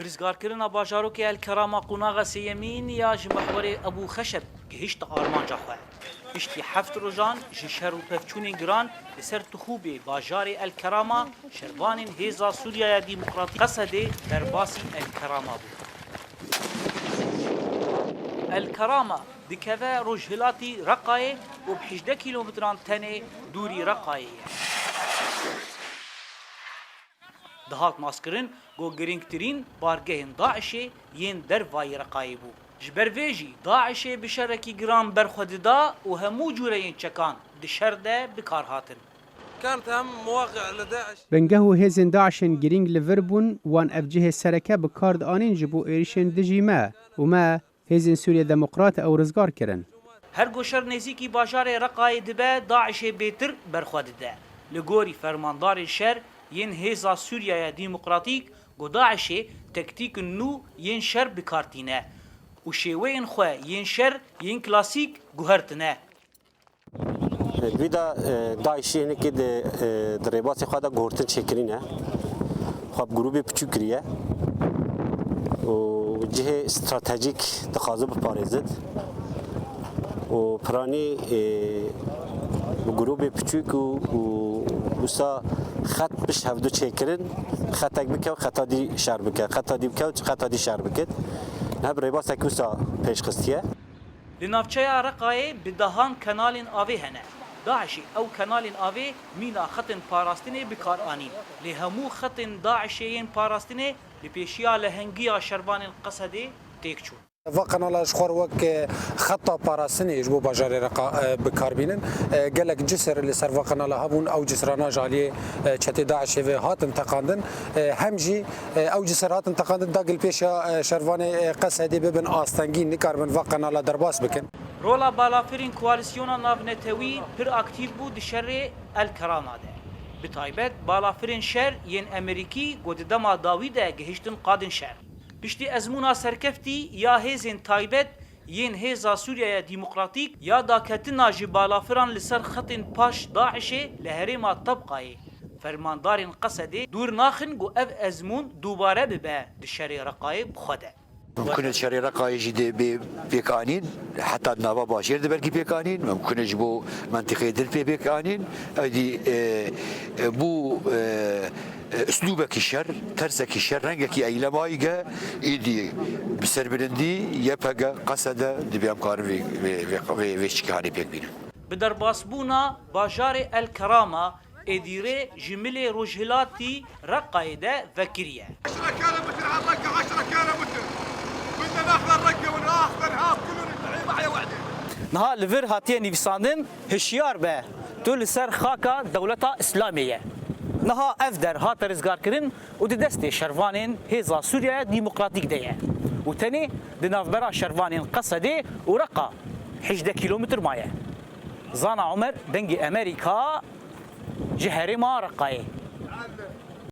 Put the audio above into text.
برزگارکردنا باجاروکی الکراما قوناغا سیمین یا جمحوری ابو خشب گهشت آرمانجا خواه. اشتی 7 روزان جشر و پفچونین گران لسر تخوبی باجار الکراما شروان هیزا سوریا دیمقراطی قصده در باسی الکراما بود. الکراما دکوه روجهلاتی رقایه و ب 18 کیلومتران تنه دوری رقایه. دهات ناسکرین گو گرینگترین بارگهن داعشی ین در وای رقایه بود. جبرویجی داعشی بشرکی گران برخوددا و همو جورین چکان دشرده بکار هاتن. كانت هم مواقع لداعش بنگهو هزن داعشن گرینگ لوربون وان افجه سرکه بکارد آنین جبو ایریشن دجیمه و ما هزن سوریا دموقرات او رزگار کرن. هر گوشر نزیکی باجار رقای دبه داعشی بیتر برخودده. لگوری فرماندار شهر ین هیزا سوریا دیمقراطیک گو داعشی تکتیک نو ین شهر بکارتینه و شیوین خواه ین شهر ین کلاسیک گوهرتنه. دویدا داعشی اینه که در رباط خواهد گوهرتن چکرینه خواب گروه پچو کریه و جه استراتژیک تقاضا بپارزد و پرانی گروه پچوک و وسا خط بش هفدو چکرین خطک بکه و خطا دی شهر بکه خطا دی بکه و خطا دی شهر بکه نه بر رباط اکوسا پیش خستیه لنافچه رقای بدهان کنال آوی هنه. داعشی او کنال آوی مینا خط پاراستنه بکار آنین. لهمو خط داعشیین پاراستنه لپیشیا لهنگیا شربان قصده تیکچون. وقنا شخور وك خطا باراسني جبو باجاري رقا بكاربينن قالك جسر اللي سر وقنا لهبون او جسرانا جالي تشتي داعش هات انتقادن همجي او جسرات انتقادن داقل بيشا شرفاني قصدي ببن آستنگين نكار من وقنا لا درباس بكن رولا بالافرین کوالسیونا ناونتوی پر اکتیو بود شر الکراما ده. بتایبت بالافرین شر ین امریکی گوددما داویده گهشتن قادن شر. پشتی ازمونا سرکفتی یا هیزن تایبت ین هیزا سوریا دیمقراطیک یا داکتنا جی بالافران لسر خطن پاش داعشه لهرما طبقای. فرماندارین قصده دور ناخن گو اف ازمون دوباره ببه دشری رقایب خوده. ممكن الشريرة قايجي بيكانين حتى النواب باشير دبركي بيكانين ممكن يجبو منطقة دل بيكانين هذه بو اسلوبك الشر ترسك الشر رنجك اي لمايجا ايدي بسربلندي يبقى قصده دبي امكار ويشكي هاني بيكبين بدر باسبونا باجار الكرامة اديره جمله روجهلاتي رقايده فكريه 10 كيلومتر على الرقة 10 كيلومتر بدنا ناخذ الرقة وناخذ هاف كلنا اللعيبة على وعده نها لفر هاتيه نيفساندن هشيار به تول سر خاكا دولتا اسلاميه نها افدر هات رزگار کرن و د دست شروانین هیزا سوریا دیمقراطیک ده و تنی د نافبرا شروانین قصده و رقا 18 کیلومتر مایه زانا عمر دنگی امریکا جهری ما رقای